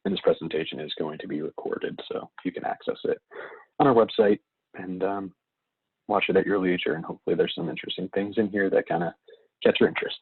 And this presentation is going to be recorded, so you can access it on our website and watch it at your leisure. And hopefully there's some interesting things in here that kind of catch your interest.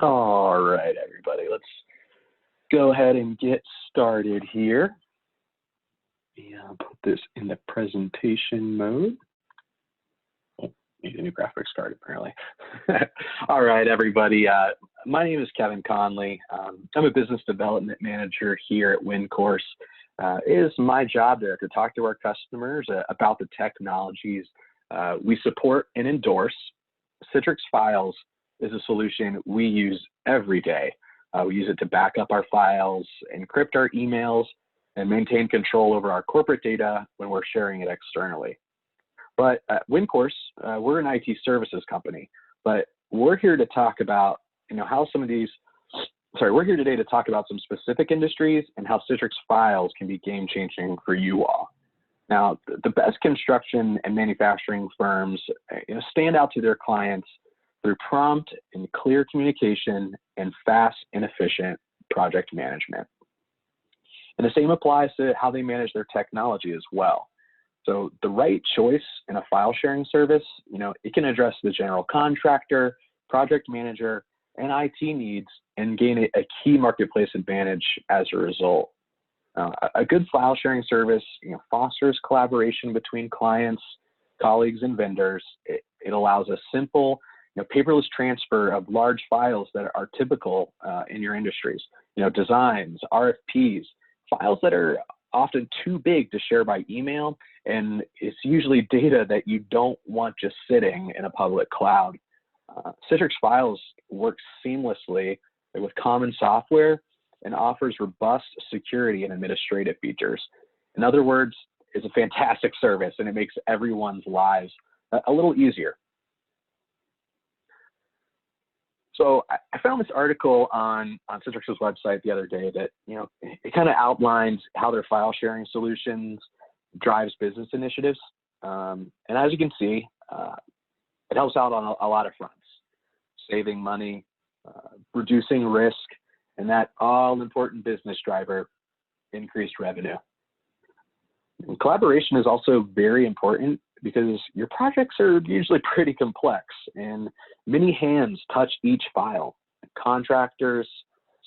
All right, everybody, let's go ahead and get started here. Yeah, I'll put this in the presentation mode. Oh, need a new graphics card, apparently. All right, everybody. My name is Kevin Conley. I'm a business development manager here at WinCourse. It is my job to talk to our customers about the technologies we support and endorse. Citrix Files is a solution we use every day. We use it to back up our files, encrypt our emails, and maintain control over our corporate data when we're sharing it externally. But at WinCourse, we're an IT services company, but we're here to talk about, how some of these, we're here today to talk about some specific industries and how Citrix Files can be game-changing for you all. Now, the best construction and manufacturing firms stand out to their clients through prompt and clear communication and fast and efficient project management. And the same applies to how they manage their technology as well. So the right choice in a file sharing service, it can address the general contractor, project manager, and IT needs and gain a key marketplace advantage as a result. A good file sharing service fosters collaboration between clients, colleagues, and vendors. It allows a simple, paperless transfer of large files that are typical in your industries. Designs, RFPs, files that are often too big to share by email, and it's usually data that you don't want just sitting in a public cloud. Citrix Files works seamlessly with common software and offers robust security and administrative features. In other words, it's a fantastic service, and it makes everyone's lives a little easier. So I found this article on Citrix's website the other day that, it kind of outlines how their file sharing solutions drives business initiatives. And as you can see, it helps out on a lot of fronts: saving money, reducing risk, and that all-important business driver, increased revenue. And collaboration is also very important because your projects are usually pretty complex and many hands touch each file. Contractors,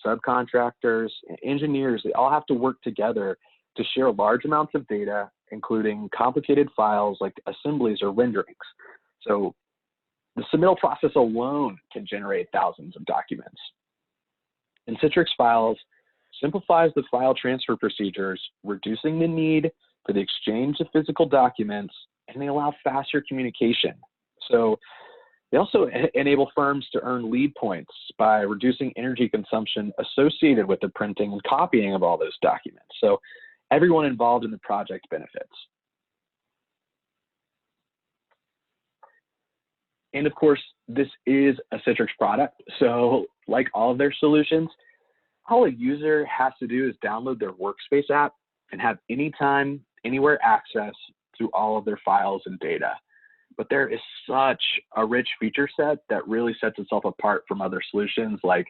subcontractors, engineers, they all have to work together to share large amounts of data, including complicated files like assemblies or renderings. So the submittal process alone can generate thousands of documents. And Citrix Files simplifies the file transfer procedures, reducing the need for the exchange of physical documents, and they allow faster communication. So they also enable firms to earn lead points by reducing energy consumption associated with the printing and copying of all those documents. So everyone involved in the project benefits. And of course, this is a Citrix product. So like all of their solutions, all a user has to do is download their Workspace app and have anytime, anywhere access to all of their files and data. but there is such a rich feature set that really sets itself apart from other solutions like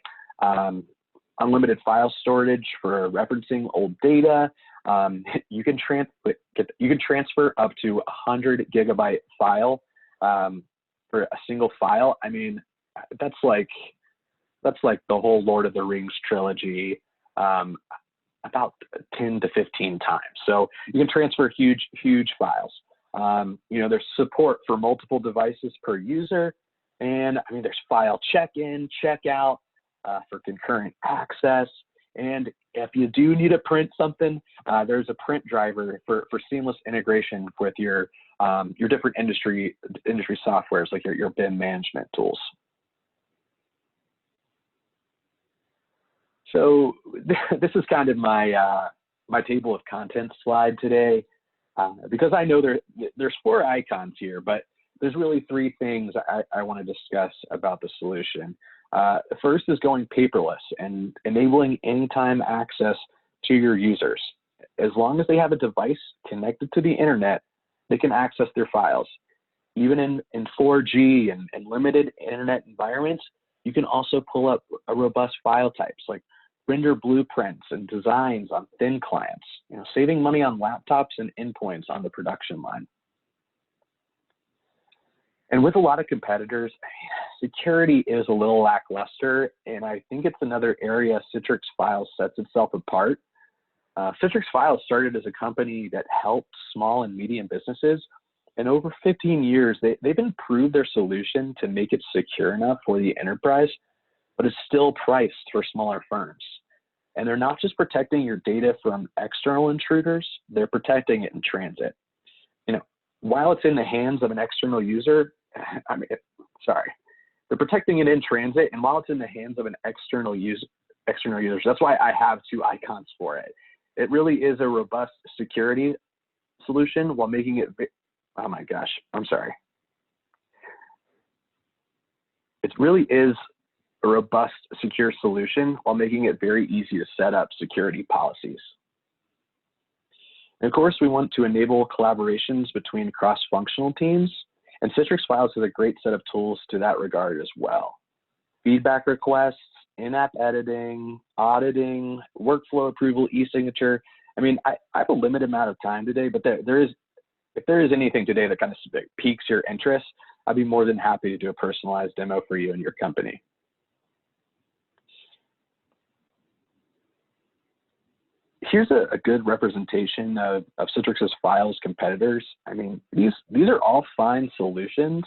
unlimited file storage for referencing old data. You can transfer up to 100 gigabyte file for a single file. I mean, that's like the whole Lord of the Rings trilogy about 10 to 15 times. So you can transfer huge files. You know, there's support for multiple devices per user, and I mean, there's file check-in, check-out for concurrent access. And if you do need to print something, there's a print driver for seamless integration with your different industry softwares like your BIM management tools. So this is kind of my my table of contents slide today, because I know there's 4 icons here, but there's really 3 things I want to discuss about the solution. First is going paperless and enabling anytime access to your users. As long as they have a device connected to the internet, they can access their files. Even in 4G and limited internet environments, you can also pull up a robust file types like render blueprints and designs on thin clients, you know, saving money on laptops and endpoints on the production line. And with a lot of competitors, security is a little lackluster, and I think it's another area Citrix Files sets itself apart. Citrix Files started as a company that helped small and medium businesses, and over 15 years, they've improved their solution to make it secure enough for the enterprise, but it's still priced for smaller firms. And they're not just protecting your data from external intruders, they're protecting it in transit. You know, while it's in the hands of an external user, they're protecting it in transit, and while it's in the hands of an external users, that's why I have 2 icons for it. It really is a robust security solution while making it, oh my gosh, I'm sorry. It really is a robust, secure solution while making it very easy to set up security policies. And of course, we want to enable collaborations between cross-functional teams, and Citrix Files has a great set of tools to that regard as well. Feedback requests, in-app editing, auditing, workflow approval, e-signature. I mean, I have a limited amount of time today, but if there is anything today that kind of piques your interest, I'd be more than happy to do a personalized demo for you and your company. Here's a good representation of Citrix's Files competitors. I mean, these are all fine solutions.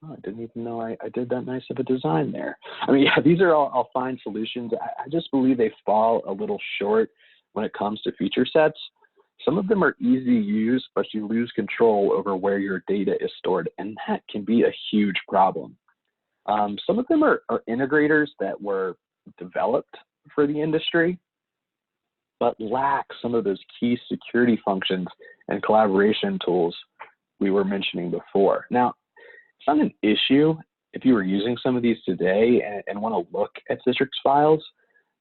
Oh, I didn't even know I did that nice of a design there. I mean, yeah, these are all fine solutions. I just believe they fall a little short when it comes to feature sets. Some of them are easy to use, but you lose control over where your data is stored, and that can be a huge problem. Some of them are integrators that were developed for the industry, but lack some of those key security functions and collaboration tools we were mentioning before. Now, it's not an issue if you were using some of these today and want to look at Citrix Files,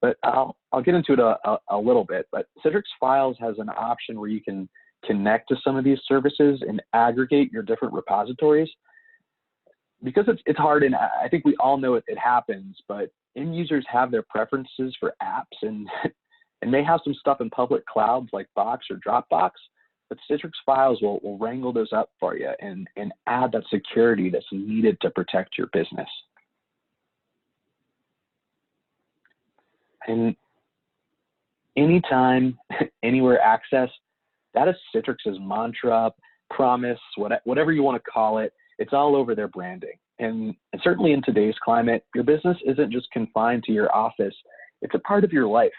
but I'll get into it a little bit. But Citrix Files has an option where you can connect to some of these services and aggregate your different repositories. Because it's hard, and I think we all know it happens, but end users have their preferences for apps and may have some stuff in public clouds like Box or Dropbox, but Citrix Files will wrangle those up for you and add that security that's needed to protect your business. And anytime, anywhere access, that is Citrix's mantra, promise, whatever you want to call it. It's all over their branding. And certainly in today's climate, your business isn't just confined to your office. It's a part of your life.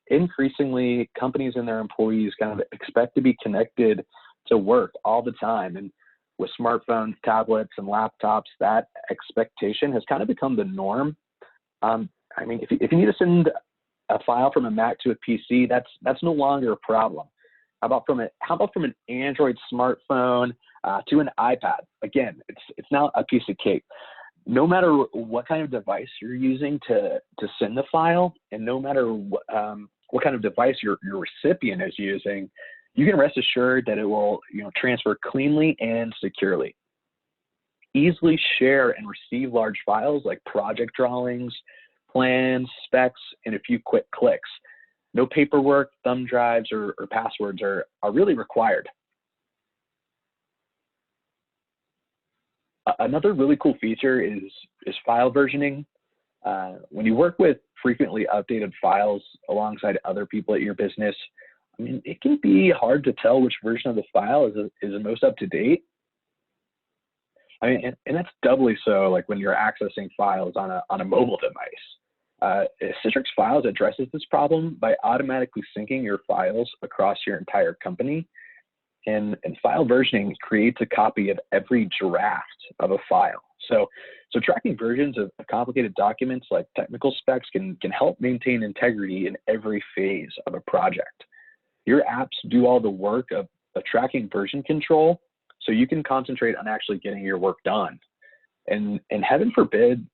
Increasingly, companies and their employees kind of expect to be connected to work all the time. And with smartphones, tablets, and laptops, that expectation has kind of become the norm. I mean, if you need to send a file from a Mac to a PC, that's no longer a problem. How about from an Android smartphone to an iPad? Again, it's now a piece of cake. No matter what kind of device you're using to send the file, and no matter what kind of device your recipient is using, you can rest assured that it will transfer cleanly and securely. Easily share and receive large files like project drawings, plans, specs, in a few quick clicks. No paperwork, thumb drives, or passwords are really required. Another really cool feature is file versioning. When you work with frequently updated files alongside other people at your business, I mean, it can be hard to tell which version of the file is the most up to date. I mean, and that's doubly so like when you're accessing files on a mobile device. Citrix Files addresses this problem by automatically syncing your files across your entire company. And file versioning creates a copy of every draft of a file. So tracking versions of complicated documents like technical specs can help maintain integrity in every phase of a project. Your apps do all the work of tracking version control, so you can concentrate on actually getting your work done. And heaven forbid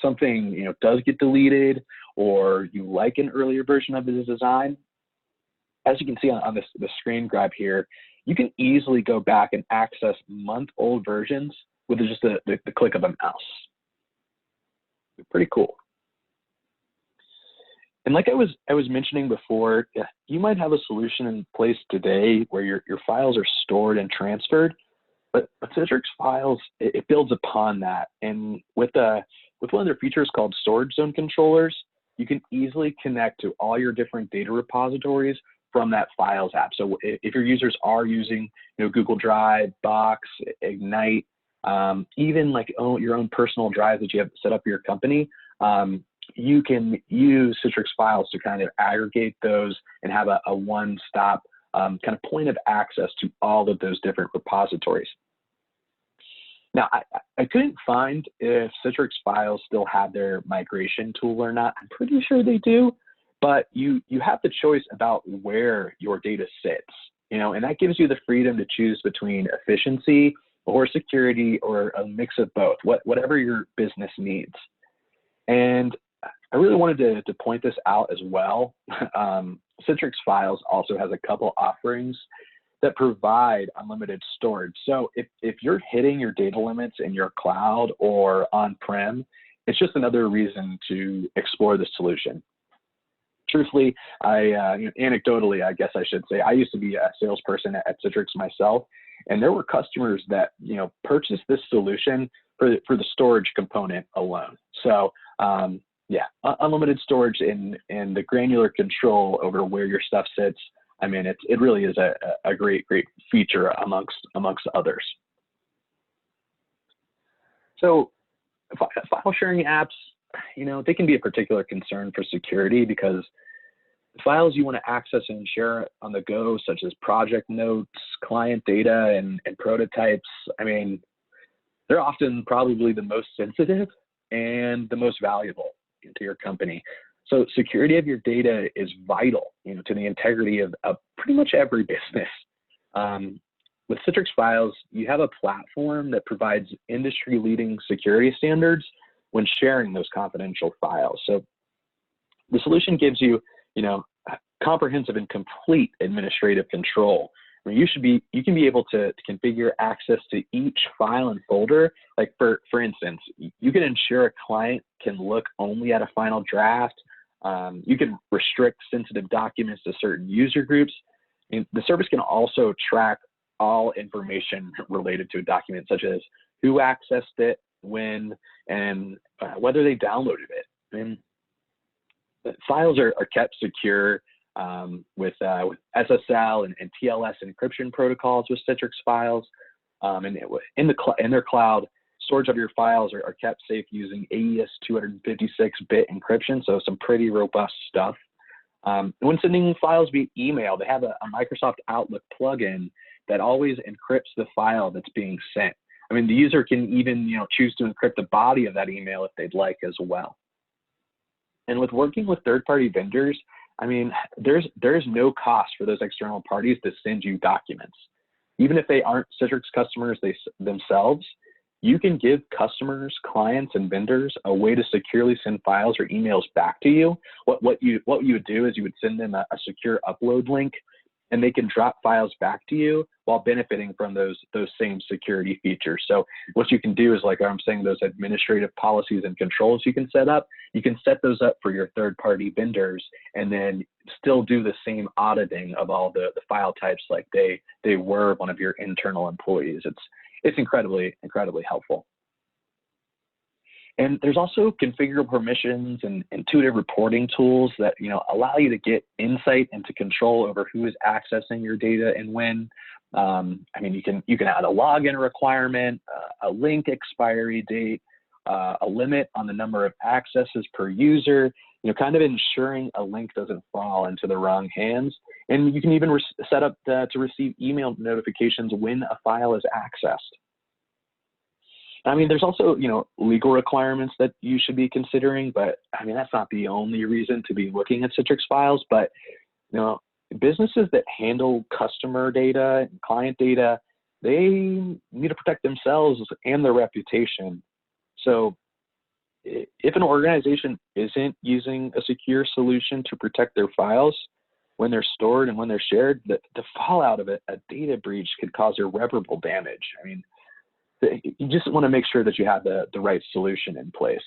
something does get deleted, or you like an earlier version of the design. As you can see on the screen grab here, you can easily go back and access month-old versions with just the click of a mouse. Pretty cool. And like I was mentioning before, you might have a solution in place today where your files are stored and transferred, but Citrix Files, it builds upon that. And with one of their features called Storage Zone Controllers, you can easily connect to all your different data repositories from that Files app. So if your users are using Google Drive, Box, Ignite, even like your own personal drive that you have set up for your company, you can use Citrix Files to kind of aggregate those and have a one-stop kind of point of access to all of those different repositories. Now, I couldn't find if Citrix Files still have their migration tool or not. I'm pretty sure they do, but you have the choice about where your data sits, and that gives you the freedom to choose between efficiency or security or a mix of both, whatever your business needs. And I really wanted to point this out as well. Citrix Files also has a couple offerings that provide unlimited storage. So if you're hitting your data limits in your cloud or on-prem, it's just another reason to explore this solution. Truthfully, anecdotally, I guess I should say, I used to be a salesperson at Citrix myself, and there were customers that purchased this solution for the storage component alone. So yeah, unlimited storage and the granular control over where your stuff sits. I mean, it really is a great feature amongst others. So file sharing apps, they can be a particular concern for security because the files you want to access and share on the go, such as project notes, client data, and prototypes, I mean, they're often probably the most sensitive and the most valuable to your company. So security of your data is vital, to the integrity of pretty much every business. With Citrix Files, you have a platform that provides industry-leading security standards when sharing those confidential files. So the solution gives you, comprehensive and complete administrative control. I mean, you can be able to configure access to each file and folder. Like for instance, you can ensure a client can look only at a final draft. You can restrict sensitive documents to certain user groups. And the service can also track all information related to a document, such as who accessed it, when, and whether they downloaded it. And files are kept secure with SSL and TLS encryption protocols with Citrix Files. And in their cloud, storage of your files are kept safe using AES 256-bit encryption, so some pretty robust stuff. When sending files via email, they have a Microsoft Outlook plugin that always encrypts the file that's being sent. I mean, the user can even choose to encrypt the body of that email if they'd like as well. And with working with third-party vendors, I mean, there's no cost for those external parties to send you documents. Even if they aren't Citrix customers themselves, you can give customers, clients, and vendors a way to securely send files or emails back to you. What you would do is you would send them a secure upload link, and they can drop files back to you while benefiting from those same security features. So what you can do is, like I'm saying, those administrative policies and controls you can set up, you can set those up for your third-party vendors and then still do the same auditing of all the file types like they were one of your internal employees. It's incredibly helpful. And there's also configurable permissions and intuitive reporting tools that allow you to get insight into control over who is accessing your data and when. I mean, you can add a login requirement, a link expiry date, a limit on the number of accesses per user, kind of ensuring a link doesn't fall into the wrong hands. And you can even set up to receive email notifications when a file is accessed. I mean, there's also, legal requirements that you should be considering, but I mean, that's not the only reason to be looking at Citrix Files. But, businesses that handle customer data and client data, they need to protect themselves and their reputation. So if an organization isn't using a secure solution to protect their files when they're stored and when they're shared, the fallout of it, a data breach could cause irreparable damage. I mean, you just want to make sure that you have the right solution in place.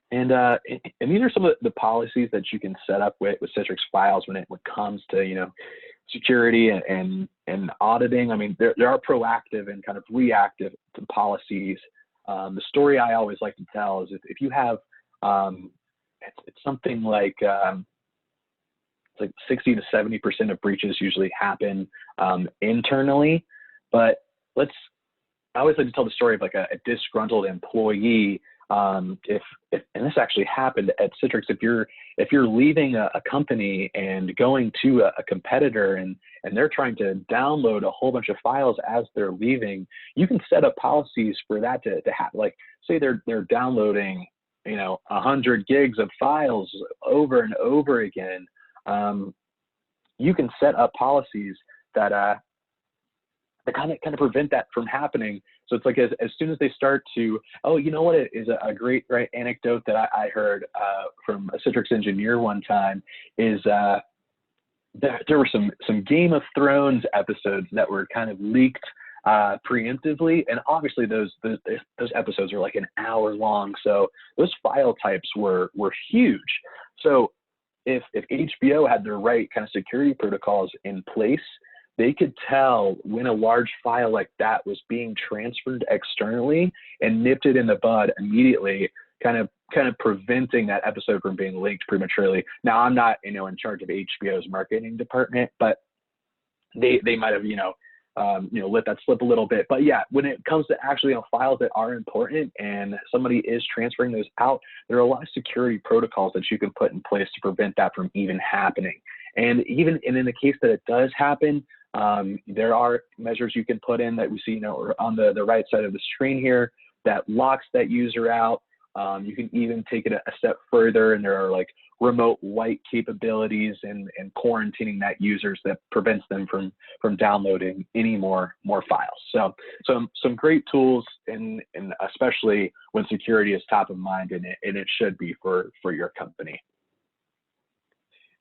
And these are some of the policies that you can set up with Citrix Files when it comes to security and auditing. I mean, there are proactive and kind of reactive policies. The story I always like to tell is if you have it's something like it's like 60 to 70% of breaches usually happen internally, but I always like to tell the story of like a disgruntled employee. And this actually happened at Citrix, if you're leaving a company and going to a competitor and they're trying to download a whole bunch of files as they're leaving, you can set up policies for that to happen. Like say they're downloading 100 gigs of files over and over again. You can set up policies that kind of prevent that from happening. So it's like as soon as they start to, it is a great anecdote that I heard from a Citrix engineer one time is there were some Game of Thrones episodes that were kind of leaked preemptively, and obviously those episodes are like an hour long, so those file types were huge. So if HBO had the right kind of security protocols in place, they could tell when a large file like that was being transferred externally and nipped it in the bud immediately, kind of preventing that episode from being leaked prematurely. Now, I'm not in charge of HBO's marketing department, but they might have let that slip a little bit. But yeah, when it comes to actually files that are important and somebody is transferring those out, there are a lot of security protocols that you can put in place to prevent that from even happening. And in the case that it does happen, there are measures you can put in that we see, on the right side of the screen here that locks that user out. You can even take it a step further, and there are like remote wipe capabilities and quarantining that users that prevents them from downloading any more files. So some great tools, and especially when security is top of mind, and it should be for your company.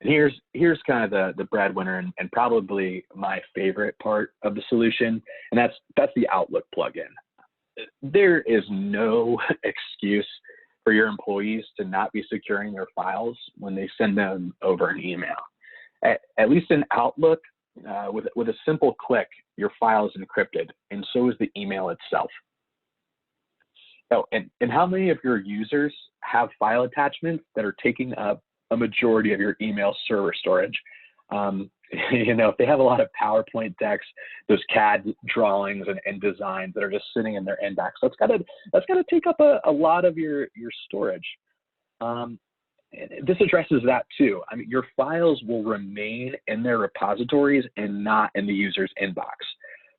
And here's kind of the breadwinner and probably my favorite part of the solution, and that's the Outlook plugin. There is no excuse for your employees to not be securing their files when they send them over an email. At least in Outlook, with a simple click, your file is encrypted, and so is the email itself. Oh, and how many of your users have file attachments that are taking up a majority of your email server storage? If they have a lot of PowerPoint decks, those CAD drawings and designs that are just sitting in their inbox, that's gotta take up a lot of your storage. This addresses that too. I mean, your files will remain in their repositories and not in the user's inbox.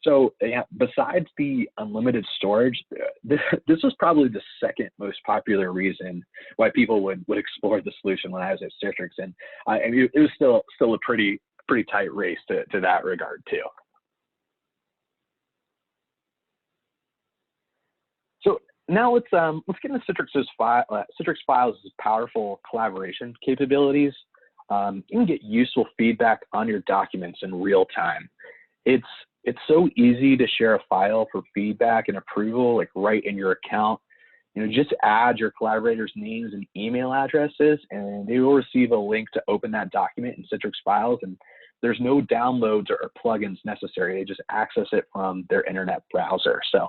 So yeah, besides the unlimited storage, this was probably the second most popular reason why people would explore the solution when I was at Citrix, and it was still a pretty tight race to that regard too. So now let's get into Citrix Files' powerful collaboration capabilities. You can get useful feedback on your documents in real time. It's so easy to share a file for feedback and approval, like right in your account. Just add your collaborators' names and email addresses, and they will receive a link to open that document in Citrix Files. And there's no downloads or plugins necessary. They just access it from their internet browser. So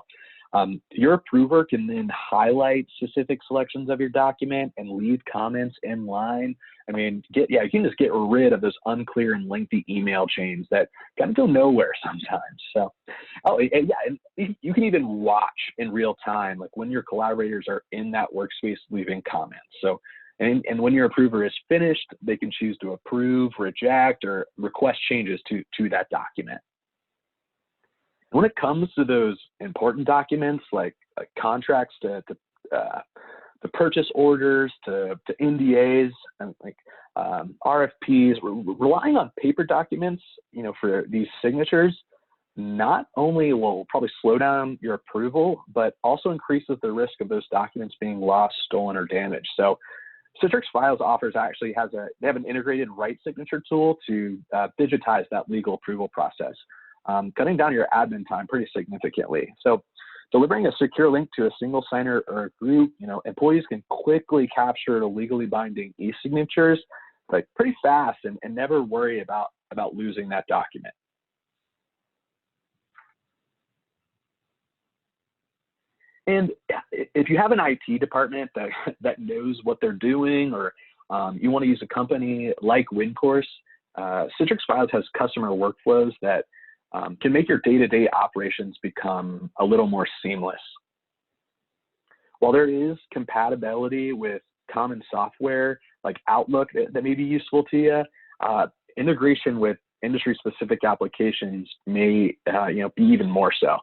your approver can then highlight specific selections of your document and leave comments in line. I mean, you can just get rid of those unclear and lengthy email chains that kind of go nowhere sometimes. So, and you can even watch in real time, like when your collaborators are in that workspace leaving comments. So, and when your approver is finished, they can choose to approve, reject, or request changes to that document. When it comes to those important documents like contracts to purchase orders to NDAs and like RFPs, relying on paper documents, for these signatures, not only will probably slow down your approval, but also increases the risk of those documents being lost, stolen, or damaged. So Citrix Files they have an integrated right signature tool to digitize that legal approval process, cutting down your admin time pretty significantly. So delivering a secure link to a single signer or a group, employees can quickly capture the legally binding e-signatures like pretty fast and never worry about losing that document. And if you have an IT department that knows what they're doing, or you want to use a company like WinCourse, Citrix Files has customer workflows that can make your day-to-day operations become a little more seamless. While there is compatibility with common software like Outlook that may be useful to you, integration with industry-specific applications may be even more so.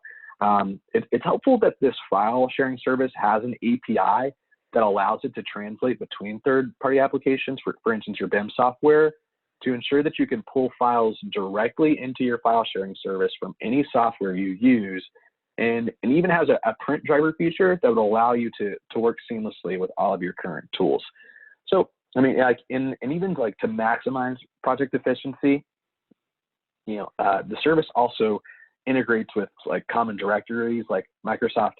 It's helpful that this file sharing service has an API that allows it to translate between third-party applications, for instance, your BIM software, to ensure that you can pull files directly into your file sharing service from any software you use, and even has a print driver feature that would allow you to work seamlessly with all of your current tools. So, I mean, even to maximize project efficiency, the service also integrates with common directories like Microsoft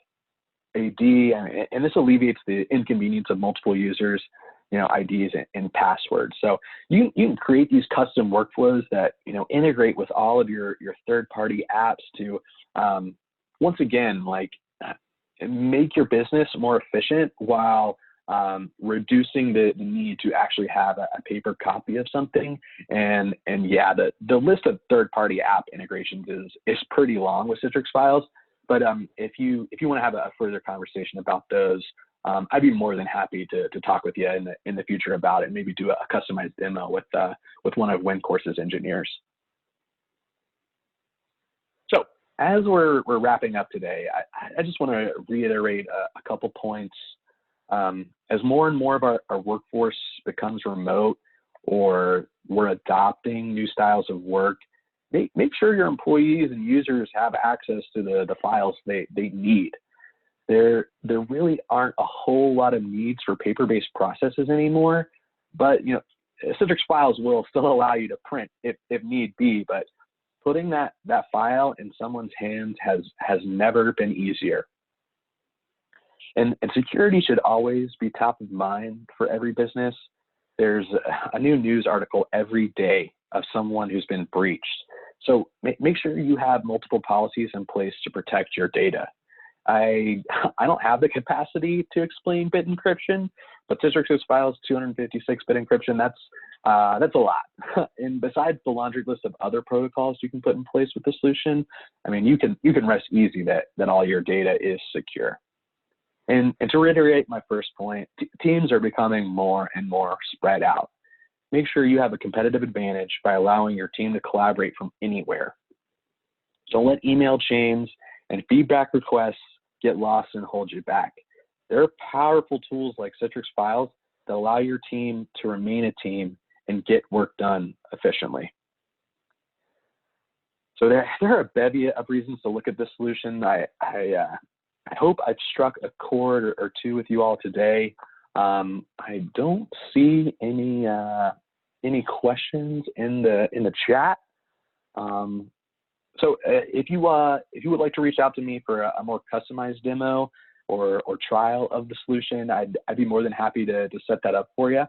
AD, and this alleviates the inconvenience of multiple users, IDs and passwords. So you can create these custom workflows that integrate with all of your third-party apps to once again make your business more efficient while reducing the need to actually have a paper copy of something. And yeah, the list of third-party app integrations is pretty long with Citrix Files. But if you want to have a further conversation about those, I'd be more than happy to talk with you in the future about it, and maybe do a customized demo with one of WinCourse's engineers. So as we're wrapping up today, I just want to reiterate a couple points. As more and more of our workforce becomes remote, or we're adopting new styles of work, make sure your employees and users have access to the files they need. There really aren't a whole lot of needs for paper-based processes anymore, but Citrix Files will still allow you to print if need be, but putting that file in someone's hands has never been easier. And security should always be top of mind for every business. There's a new news article every day of someone who's been breached. So make sure you have multiple policies in place to protect your data. I don't have the capacity to explain bit encryption, but Citrix Files 256-bit encryption, that's a lot. And besides the laundry list of other protocols you can put in place with the solution, I mean, you can rest easy that all your data is secure. And to reiterate my first point, teams are becoming more and more spread out. Make sure you have a competitive advantage by allowing your team to collaborate from anywhere. Don't let email chains and feedback requests get lost and hold you back. There are powerful tools like Citrix Files that allow your team to remain a team and get work done efficiently. So there are a bevy of reasons to look at this solution. I hope I've struck a chord or two with you all today. I don't see any questions in the chat. So if you would like to reach out to me for a more customized demo or trial of the solution, I'd be more than happy to set that up for you.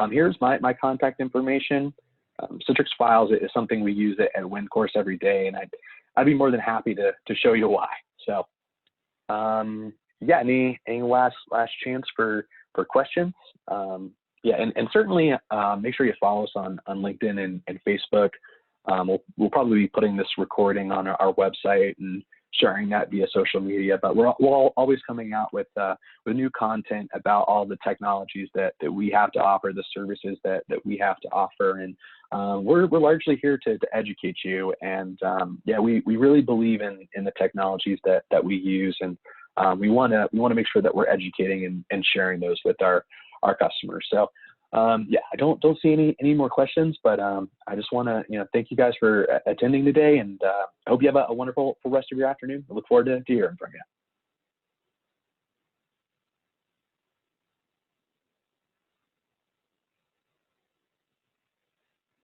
Here's my contact information. Citrix Files is something we use at WinCourse every day, and I'd be more than happy to show you why. So yeah, any last chance for questions? Yeah, and certainly make sure you follow us on LinkedIn and Facebook. We'll probably be putting this recording on our website and sharing that via social media, but we're always coming out with new content about all the technologies that we have to offer, the services that we have to offer, and we're largely here to educate you. And yeah, we really believe in the technologies that we use, and we want to make sure that we're educating and sharing those with our customers. So yeah, I don't see any more questions, but I just want to thank you guys for attending today, and I hope you have a wonderful rest of your afternoon. I look forward to hearing from you.